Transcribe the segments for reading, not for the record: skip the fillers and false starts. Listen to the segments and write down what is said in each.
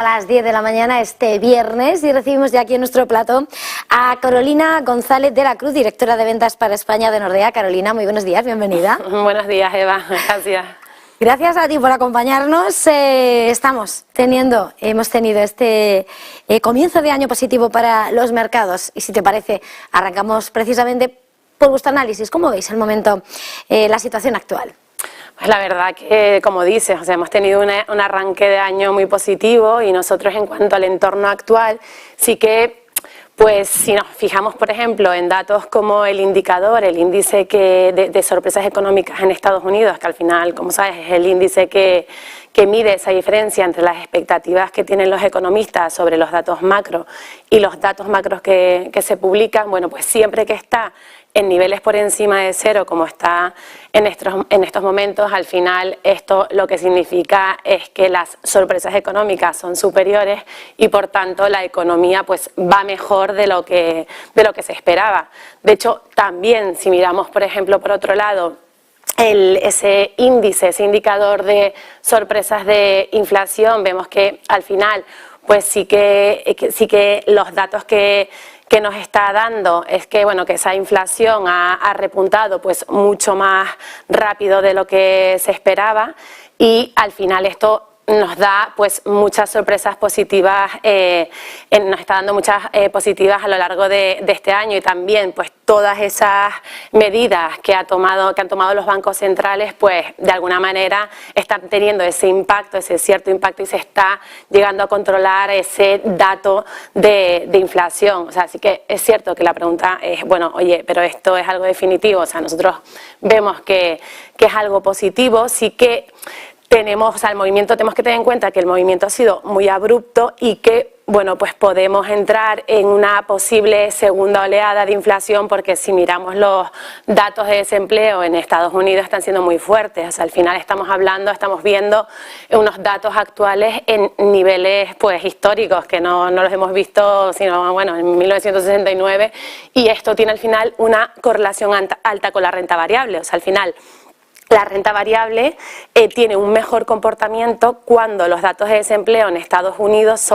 A las 10 de la mañana este viernes y recibimos ya aquí en nuestro plató a Carolina González de la Cruz, directora de ventas para España de Nordea. Carolina, muy buenos días, bienvenida. Buenos días, Eva, gracias. Gracias a ti por acompañarnos. Hemos tenido este comienzo de año positivo para los mercados y si te parece arrancamos precisamente por vuestro análisis. ¿Cómo veis el momento, la situación actual? Pues la verdad que, como dices, hemos tenido un arranque de año muy positivo y nosotros en cuanto al entorno actual sí que, pues si nos fijamos por ejemplo en datos como el indicador, el índice de sorpresas económicas en Estados Unidos, que al final, como sabes, es el índice que mide esa diferencia entre las expectativas que tienen los economistas sobre los datos macro y los datos macros que se publican, bueno, pues siempre que está en niveles por encima de cero, como está en estos momentos, al final esto lo que significa es que las sorpresas económicas son superiores y por tanto la economía pues va mejor de lo que se esperaba. De hecho, también si miramos por ejemplo por otro lado ese índice, ese indicador de sorpresas de inflación, vemos que al final pues sí que los datos que nos está dando es que, bueno, que esa inflación ha repuntado pues mucho más rápido de lo que se esperaba y al final esto nos da pues muchas sorpresas positivas, nos está dando muchas positivas a lo largo de este año y también pues todas esas medidas que han tomado los bancos centrales pues de alguna manera están teniendo ese impacto, ese cierto impacto y se está llegando a controlar ese dato de inflación. O sea, sí que es cierto que la pregunta es, bueno, oye, pero esto es algo definitivo, o sea, nosotros vemos que es algo positivo, sí que tenemos que tener en cuenta que el movimiento ha sido muy abrupto y que, bueno, pues podemos entrar en una posible segunda oleada de inflación porque si miramos los datos de desempleo en Estados Unidos están siendo muy fuertes. O sea, al final estamos viendo unos datos actuales en niveles pues históricos que no los hemos visto sino, bueno, en 1969 y esto tiene al final una correlación alta con la renta variable. O sea, al final la renta variable tiene un mejor comportamiento cuando los datos de desempleo en Estados Unidos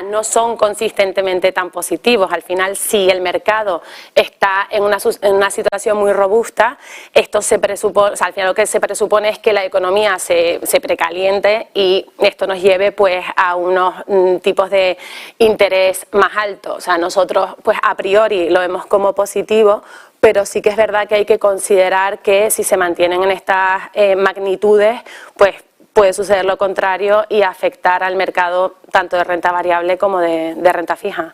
no son consistentemente tan positivos. Al final, si el mercado está en una situación muy robusta, esto al final lo que se presupone es que la economía se precaliente y esto nos lleve pues a unos tipos de interés más altos. O sea, nosotros pues a priori lo vemos como positivo, pero sí que es verdad que hay que considerar que si se mantienen en estas magnitudes, pues puede suceder lo contrario y afectar al mercado tanto de renta variable como de renta fija.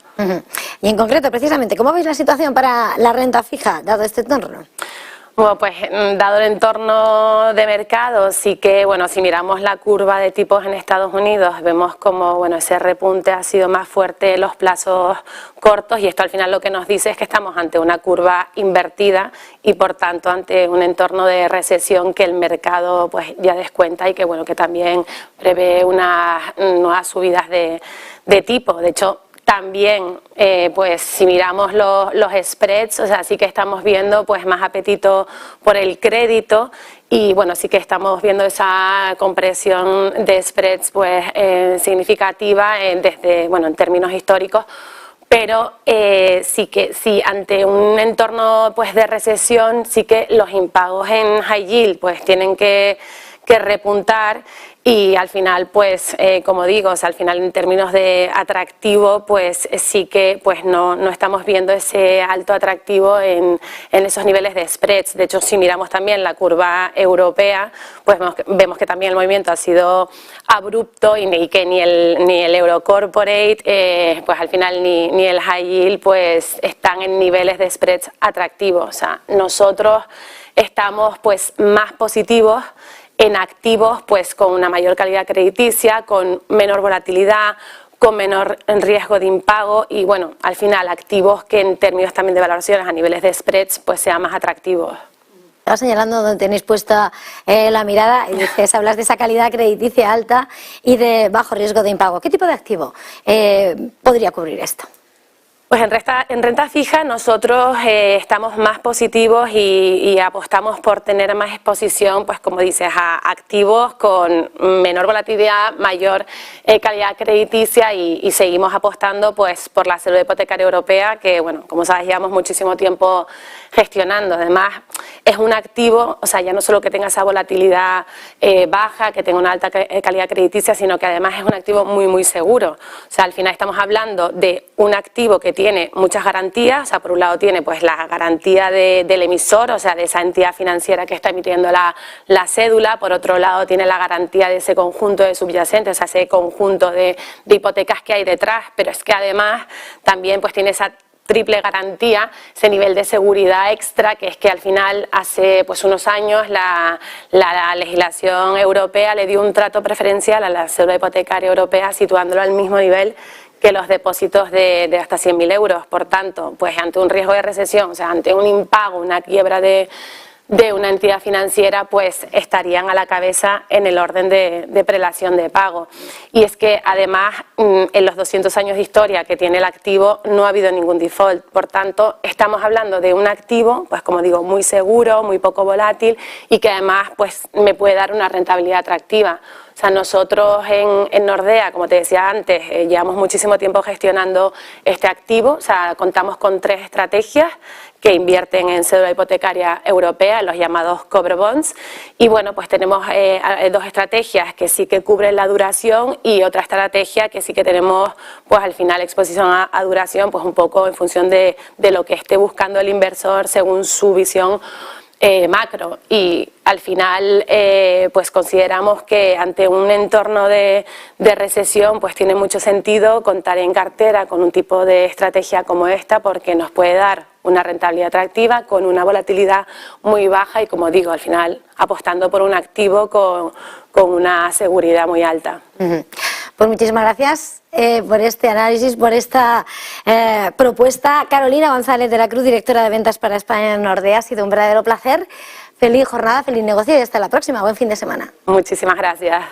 Y en concreto, precisamente, ¿cómo veis la situación para la renta fija, dado este entorno? Bueno, pues dado el entorno de mercado, sí que, bueno, si miramos la curva de tipos en Estados Unidos, vemos como, bueno, ese repunte ha sido más fuerte en los plazos cortos y esto al final lo que nos dice es que estamos ante una curva invertida y por tanto ante un entorno de recesión que el mercado pues ya descuenta y que, bueno, que también prevé unas nuevas subidas de tipo. De hecho, también, pues si miramos los spreads, o sea, sí que estamos viendo pues más apetito por el crédito y bueno, sí que estamos viendo esa compresión de spreads pues significativa desde, bueno, en términos históricos. Pero sí ante un entorno pues de recesión, sí que los impagos en high yield pues tienen que repuntar y al final pues como digo, o sea, al final en términos de atractivo pues sí que pues no estamos viendo ese alto atractivo en esos niveles de spreads. De hecho, si miramos también la curva europea pues vemos que también el movimiento ha sido abrupto y que ni el Eurocorporate pues al final ni el high yield pues están en niveles de spreads atractivos. O sea, nosotros estamos pues más positivos en activos pues con una mayor calidad crediticia, con menor volatilidad, con menor riesgo de impago y bueno, al final activos que en términos también de valoraciones a niveles de spreads pues sean más atractivos. Estaba señalando donde tenéis puesta la mirada y hablas de esa calidad crediticia alta y de bajo riesgo de impago. ¿Qué tipo de activo podría cubrir esto? Pues en renta fija nosotros estamos más positivos y apostamos por tener más exposición, pues como dices, a activos con menor volatilidad, mayor calidad crediticia y seguimos apostando pues por la cédula hipotecaria europea que, bueno, como sabes, llevamos muchísimo tiempo gestionando. Además, es un activo, o sea, ya no solo que tenga esa volatilidad baja, que tenga una alta calidad crediticia, sino que además es un activo muy, muy seguro. O sea, al final estamos hablando de un activo que tiene muchas garantías. O sea, por un lado tiene pues la garantía del emisor, o sea, de esa entidad financiera que está emitiendo la cédula. Por otro lado tiene la garantía de ese conjunto de subyacentes, o sea, ese conjunto de hipotecas que hay detrás, pero es que además también pues tiene esa triple garantía, ese nivel de seguridad extra, que es que al final hace pues unos años la legislación europea le dio un trato preferencial a la cédula hipotecaria europea, situándolo al mismo nivel que los depósitos de hasta 100.000 euros. Por tanto, pues ante un riesgo de recesión, o sea, ante un impago, una quiebra de una entidad financiera, pues estarían a la cabeza en el orden de prelación de pago. Y es que además en los 200 años de historia que tiene el activo no ha habido ningún default. Por tanto, estamos hablando de un activo, pues como digo, muy seguro, muy poco volátil y que además pues me puede dar una rentabilidad atractiva. O sea, nosotros en Nordea, como te decía antes, llevamos muchísimo tiempo gestionando este activo. O sea, contamos con 3 estrategias que invierten en cédula hipotecaria europea, los llamados cover bonds. Y bueno, pues tenemos 2 estrategias que sí que cubren la duración y otra estrategia que sí que tenemos, pues al final exposición a duración, pues un poco en función de lo que esté buscando el inversor según su visión macro. Y al final pues consideramos que ante un entorno de recesión pues tiene mucho sentido contar en cartera con un tipo de estrategia como esta, porque nos puede dar una rentabilidad atractiva con una volatilidad muy baja y, como digo, al final apostando por un activo con una seguridad muy alta. Pues muchísimas gracias por este análisis, por esta propuesta. Carolina González de la Cruz, directora de ventas para España en Nordea. Ha sido un verdadero placer. Feliz jornada, feliz negocio y hasta la próxima. Buen fin de semana. Muchísimas gracias.